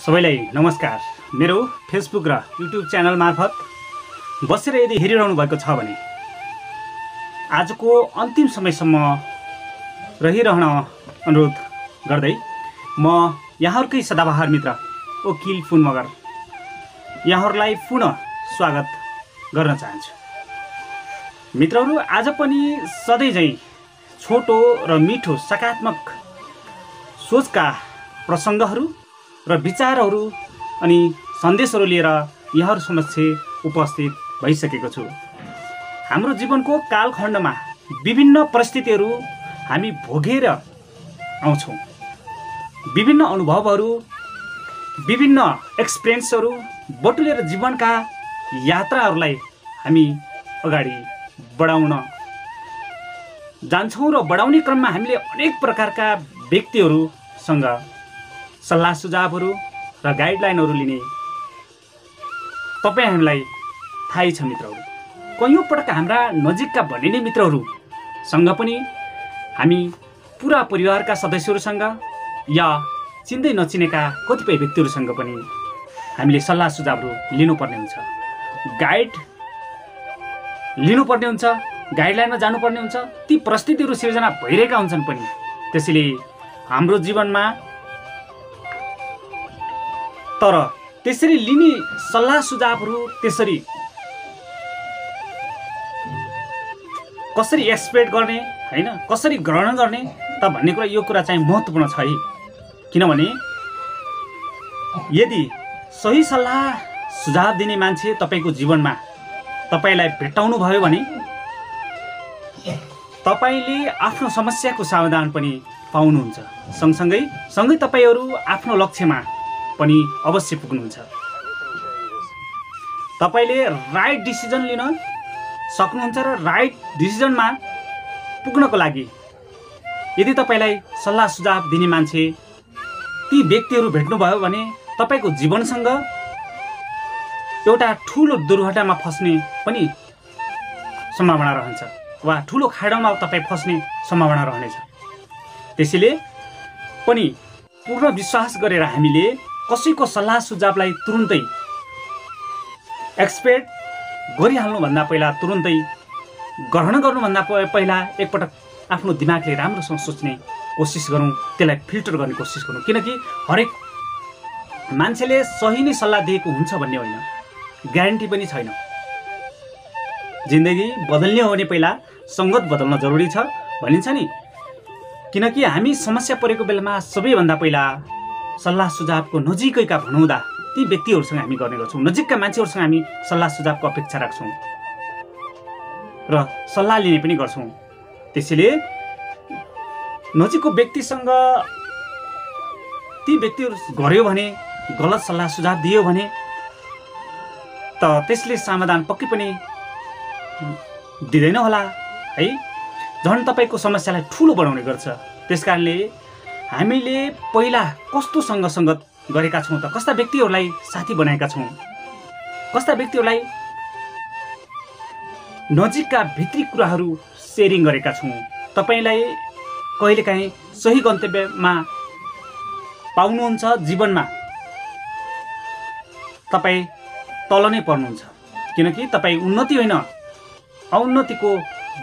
सबैलाई नमस्कार। मेरो फेसबुक र युट्युब च्यानल मार्फत बसेर यदि हेरिरहनु भएको छ भने आजको अन्तिम समयसम्म रहिरहन अनुरोध गर्दै म यहाँहरुकै सदाबहार मित्र वकिल फुन मगर यहाँहरुलाई पुनः स्वागत गर्न चाहन्छु। मित्रहरु, आज पनि सधैं झैं छोटो र मिठो सकारात्मक सोचका प्रसंगहरू र विचारहरू अनि सन्देशहरू लिएर यहाँहरु समक्ष उपस्थित भइसकेको छु। हाम्रो जीवनको कालखण्डमा विभिन्न परिस्थितिहरू हामी भोगेर आउँछौं। विभिन्न अनुभवहरू, विभिन्न एक्सपिरियन्सहरू बटुलेर जीवनका यात्राहरूलाई हामी अगाडि बढाउन जान्छौं र बढाउने क्रममा हामीले अनेक प्रकारका व्यक्तिहरूसँग सल्लाह सुझावहरू र गाइडलाइनहरू लिने तपाई हामीलाई थाहै छ। मित्रहरू, कयौं पटक हाम्रा नजिकका भनिने मित्रहरूसँग पनि हामी पूरा परिवारका सदस्यहरूसँग या चिन्दै नचिनेका कतिपय व्यक्तिहरूसँग पनि हामीले सल्लाह सुझावहरू लिनुपर्ने हुन्छ, गाइड लिनुपर्ने हुन्छ, गाइडलाइनमा जानुपर्ने हुन्छ। ती परिस्थितिहरू सिर्जना भइरहेका हुन्छन् पनि। त्यसैले हाम्रो जीवनमा तर त्यसरी लिने सल्लाह सुझावहरू त्यसरी कसरी एक्सपेक्ट गर्ने हैन, कसरी ग्रहण गर्ने त भन्ने कुरा, यो कुरा चाहिँ महत्त्वपूर्ण छ है। किनभने यदि सही सल्लाह सुझाव दिने मान्छे तपाईको जीवनमा तपाईलाई भेट्टाउनु भयो भने तपाईले आफ्नो समस्याको समाधान पनि पाउनुहुन्छ। सँगै तपाईहरु आफ्नो लक्ष्यमा पनि अवश्य पुग्नुहुन्छ। तपाईले राइट डिसिजन लिन सक्नुहुन्छ र राइट डिसिजनमा पुग्नको लागि यदि तपाईलाई सल्लाह सुझाव दिने मान्छे ती व्यक्तिहरू भेट्नुभयो भने तपाईको जीवनसँग एउटा ठूलो दुर्घटनामा फस्ने पनि सम्भावना रहन्छ वा ठूलो खाडलमा तपाई फस्ने सम्भावना रहनेछ। त्यसैले पनि पूर्ण विश्वास गरेर हामीले कसैको सल्लाह सुझावलाई तुरुन्तै एक्सपेक्ट गरिहाल्नु भन्दा पहिला, तुरुन्तै ग्रहण गर्नुभन्दा पहिला एकपटक आफ्नो दिमागले राम्रोसँग सोच्ने कोसिस गरौँ, त्यसलाई फिल्टर गर्ने कोसिस गरौँ। किनकि हरेक मान्छेले सही नै सल्लाह दिएको हुन्छ भन्ने होइन, ग्यारेन्टी पनि छैन। जिन्दगी बदल्ने हो भने पहिला संगत बदल्न जरुरी छ भनिन्छ नि। किनकि हामी समस्या परेको बेलामा सबैभन्दा पहिला सल्लाह सुझावको नजिकैका भनौँदा ती व्यक्तिहरूसँग हामी गर्ने गर्छौँ, नजिकका मान्छेहरूसँग हामी सल्लाह सुझावको अपेक्षा राख्छौँ र सल्लाह लिने पनि गर्छौँ। त्यसैले नजिकको व्यक्तिसँग ती व्यक्तिहरू गर्यो भने, गलत सल्लाह सुझाव दियो भने त त्यसले समाधान पक्कै पनि दिँदैन होला है, झन् तपाईको समस्यालाई ठूलो बनाउने गर्छ। त्यसकारणले हामीले पहिला कस्तोसँग संगत गरेका छौं त, कस्ता व्यक्तिहरूलाई साथी बनाएका छौं, कस्ता व्यक्तिहरूलाई नजिकका भित्री कुराहरू शेयरिङ गरेका छौं, तपाईलाई कहिलेकाहीँ सही गन्तव्यमा पाउनुहुन्छ, जीवनमा तपाई तल नै पर्नुहुन्छ। किनकि तपाई उन्नति होइन अउन्नतिको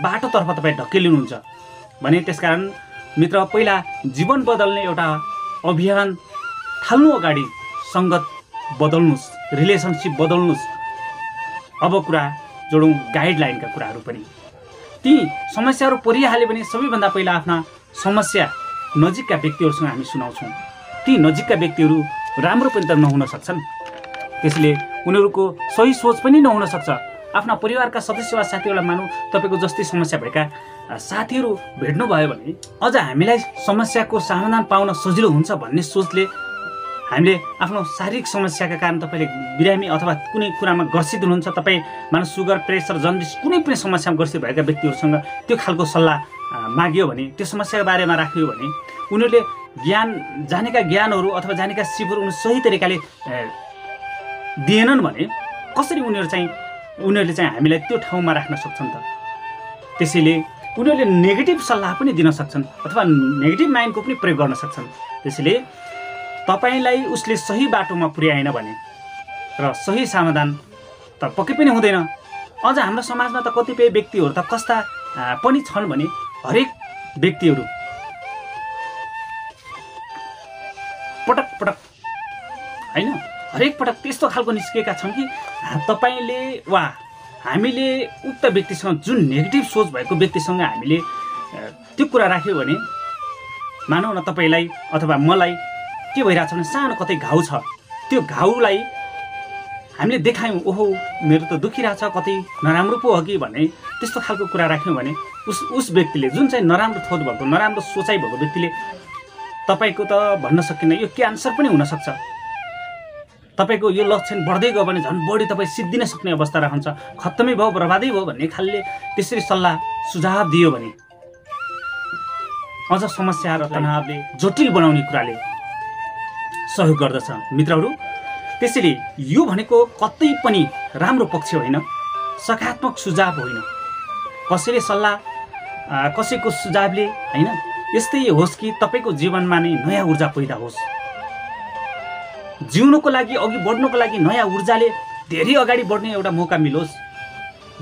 बाटोतर्फ तपाई ढकेलिनुहुन्छ भने। त्यसकारण मित्र, पहिला जीवन बदल्ने एउटा अभियान थाल्नु अगाडि संगत बदल्नुस्, रिलेसनशिप बदल्नुस्। अब कुरा जोडौँ गाइडलाइनका कुराहरू पनि। ती समस्याहरू परिहाल्यो भने सबैभन्दा पहिला आफ्ना समस्या नजिकका व्यक्तिहरूसँग हामी सुनाउँछौँ। ती नजिकका व्यक्तिहरू राम्रो पनि त नहुन सक्छन्, त्यसले उनीहरूको सही सोच पनि नहुन सक्छ। आफ्ना परिवारका सदस्य वा साथीहरूलाई मानौँ, तपाईको जस्तै समस्या भएका साथीहरू भेट्नुभयो भने अझ हामीलाई समस्याको समाधान पाउन सजिलो हुन्छ भन्ने सोचले हामीले आफ्नो शारीरिक समस्याका कारण तपाईले बिरामी अथवा कुनै कुरामा ग्रसित हुनुहुन्छ, तपाई मानव सुगर, प्रेसर, जन्डिस कुनै पनि समस्यामा ग्रसित भएका व्यक्तिहरूसँग त्यो खालको सल्लाह माग्यो भने, त्यो समस्याको बारेमा राख्यो भने उनीहरूले जानेका ज्ञानहरू अथवा जानेका सिपहरू उनीहरू सही तरिकाले दिएनन् भने कसरी उनीहरूले चाहिँ हामीलाई त्यो ठाउँमा राख्न सक्छन् त। त्यसैले उनीहरूले नेगेटिभ सल्लाह पनि दिन सक्छन् अथवा नेगेटिभ माइन्डको पनि प्रयोग गर्न सक्छन्। त्यसैले तपाईलाई उसले सही बाटोमा पुर्याएन भने र सही समाधान त पक्कै पनि हुँदैन। अझ हाम्रो समाजमा त कतिपय व्यक्तिहरू त कस्ता पनि छन् भने हरेक व्यक्तिहरू पटक पटक हैन हरेक पटक त्यस्तो खालको निस्केका छन् कि तपाईले वा हामीले उक्त व्यक्तिसँग जुन नेगेटिभ सोच भएको व्यक्तिसँग हामीले त्यो कुरा राख्यो भने मानौ न तपाईलाई अथवा मलाई के भइरहेछ भने सानो कतै घाउ छ, त्यो घाउलाई हामीले देखायौँ ओहो मेरो त दुखिरहेछ कतै नराम्रो पो हो कि भन्ने त्यस्तो खालको कुरा राख्यौँ भने उस व्यक्तिले जुन चाहिँ नराम्रो थोट भएको नराम्रो सोचाइ भएको व्यक्तिले तपाईको त भन्न सकिन्न यो क्यान्सर पनि हुनसक्छ, तपाईको यो लक्षण बढ्दै गयो भने झन् बढी तपाईँ सिद्धिन सक्ने अवस्था रहन्छ, खत्तमै भयो बर्बादै भयो भन्ने खालले त्यसरी सल्लाह सुझाव दियो भने अझ समस्या र तनावले जटिल बनाउने कुराले सहयोग गर्दछ मित्रहरू। त्यसैले यो भनेको कतै पनि राम्रो पक्ष होइन, सकारात्मक सुझाव होइन, कसैले सल्लाह कसैको सुझावले होइन यस्तै होस् कि तपाईको जीवनमा नै नयाँ ऊर्जा पैदा होस्, जिउनको लागि अघि बढ्नको लागि नयाँ ऊर्जाले धेरै अगाडि बढ्ने एउटा मौका मिलोस्,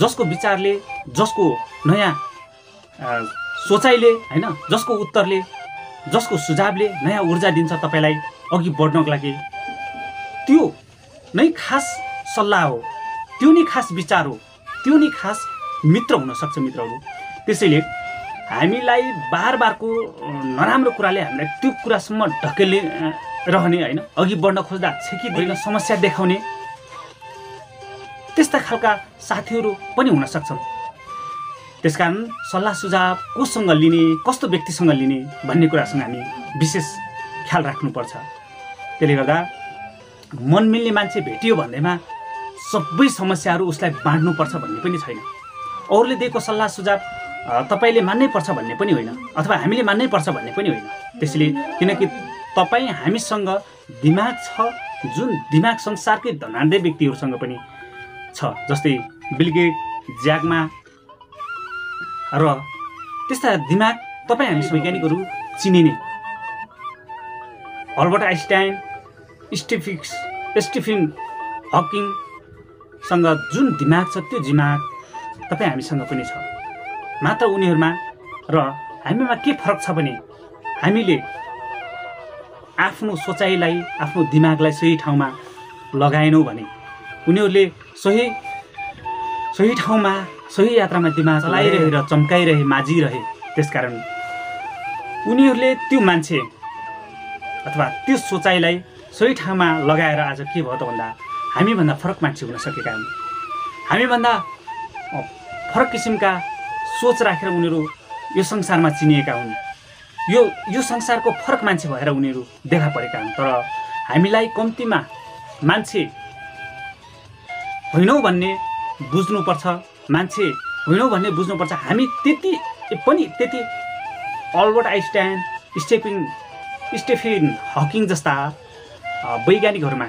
जसको विचारले जसको नयाँ सोचाइले होइन जसको उत्तरले जसको सुझावले नयाँ ऊर्जा दिन्छ तपाईलाई अघि बढ्नको लागि, त्यो नै खास सल्लाह हो, त्यो नै खास विचार हो, त्यो नै खास मित्र हुनसक्छ मित्रहरू। त्यसैले हामीलाई बारबारको नराम्रो कुराले हामीलाई त्यो कुरासम्म ढकेल्ने रहने होइन अघि बढ्न खोज्दा छेकिदिने समस्या देखाउने त्यस्ता खालका साथीहरू पनि हुन सक्छन्। त्यसकारण सल्लाह सुझाव कोसँग लिने कस्तो व्यक्तिसँग लिने भन्ने कुरासँग हामी विशेष ख्याल राख्नुपर्छ। त्यसले गर्दा मन मिल्ने मान्छे भेटियो भन्दैमा सबै समस्याहरू उसलाई बाँड्नुपर्छ भन्ने पनि छैन, अरूले दिएको सल्लाह सुझाव तपाईले मान्नै पर्छ भन्ने पनि होइन अथवा हामीले मान्नै पर्छ भन्ने पनि होइन। त्यसैले किनकि तपाईँ हामीसँग दिमाग छ, जुन दिमाग संसारकै धनाढ्य व्यक्तिहरूसँग पनि छ, जस्तै बिल गेट, ज्याक मा र त्यस्ता दिमाग तपाईँ हामी वैज्ञानिकहरू चिनिने अल्बर्ट आइन्स्टाइन, स्टिफन हकिङसँग जुन दिमाग छ त्यो दिमाग तपाईँ हामीसँग पनि छ, मात्र उनीहरूमा र हामीमा के फरक छ भने हामीले आफ्नो सोचाइलाई आफ्नो दिमागलाई सही ठाउँमा लगाएनौँ भने उनीहरूले सही ठाउँमा सही यात्रामा दिमाग चलाइरहे र चम्काइरहे माझिरहे। त्यसकारण उनीहरूले त्यो मान्छे अथवा त्यो सोचाइलाई सही ठाउँमा लगाएर आज के भयो त भन्दा हामीभन्दा फरक मान्छे हुन सकेका हुन्, हामीभन्दा फरक किसिमका सोच राखेर उनीहरू यो संसारमा चिनिएका हुन्, यो संसारको फरक मान्छे भएर उनीहरू देखा परेका हुन्। तर हामीलाई कम्तीमा मान्छे होइनौँ भन्ने बुझ्नुपर्छ, मान्छे होइनौँ भन्ने बुझ्नुपर्छ। हामी त्यति अल्बर्ट आइन्स्टाइन, स्टिफन हकिङ जस्ता वैज्ञानिकहरूमा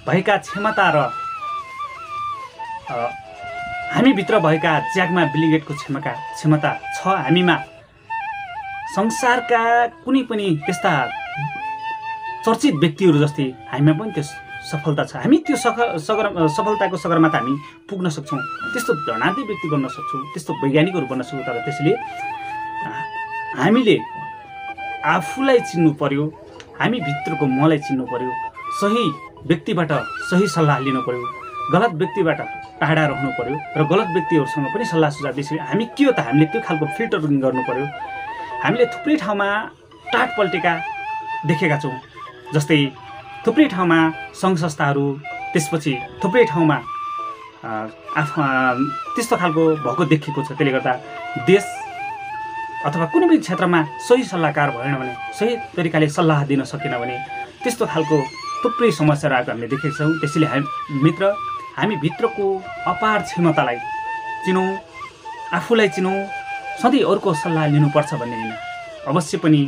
भएका क्षमता र हामीभित्र भएका ज्याक मा, बिल गेटको क्षमता छ हामीमा। संसारका कुनै पनि त्यस्ता चर्चित व्यक्तिहरू जस्तै हामीमा पनि त्यो सफलता छ, हामी त्यो सफलताको सगरमाथा हामी पुग्न सक्छौँ, त्यस्तो धनाढ्य व्यक्ति बन्न सक्छौँ, त्यस्तो वैज्ञानिकहरू बन्न सक्छौँ। तर त्यसैले हामीले आफूलाई चिन्नु पर्यो, हामी भित्रको मलाई चिन्नु पर्यो, सही व्यक्तिबाट सही सल्लाह लिनु पर्यो, गलत व्यक्तिबाट टाढा रहनु पर्यो र गलत व्यक्तिहरूसँग पनि सल्लाह सुझाव दिएपछि हामी के हो त हामीले त्यो खालको फिल्टरिङ गर्नु पर्यो। हामीले थुप्रै ठाउँमा टाट पल्टेका देखेका छौँ, जस्तै थुप्रै ठाउँमा सङ्घ संस्थाहरू, त्यसपछि थुप्रै ठाउँमा त्यस्तो खालको भएको देखेको छ। त्यसले गर्दा देश अथवा कुनै पनि क्षेत्रमा सही सल्लाहकार भएन भने, सही तरिकाले सल्लाह दिन सकेन भने त्यस्तो खालको थुप्रै समस्याहरू आएको हामीले देखेका छौँ। त्यसैले हामी भित्रको अपार क्षमतालाई चिनौँ, आफूलाई चिनौँ, सधैँ अरूको सल्लाह लिनुपर्छ भन्ने होइन। अवश्य पनि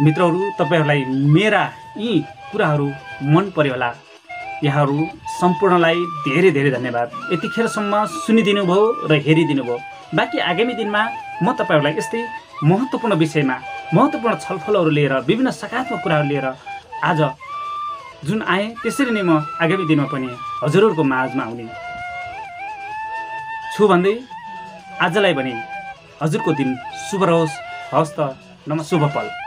मित्रहरू, तपाईँहरूलाई मेरा यी कुराहरू मन पर्यो होला। यहाँहरू सम्पूर्णलाई धेरै धेरै धन्यवाद, यतिखेरसम्म सुनिदिनु भयो र हेरिदिनु भयो। बाँकी आगामी दिनमा म तपाईँहरूलाई यस्तै महत्त्वपूर्ण विषयमा महत्त्वपूर्ण छलफलहरू लिएर विभिन्न सकारात्मक कुराहरू लिएर आज जुन आएँ त्यसरी नै म आगामी दिनमा पनि हजुरहरूको माझमा आउने छु भन्दै आजलाई भने हजुरको दिन शुभ रहोस्। हवस् त, शुभ पल।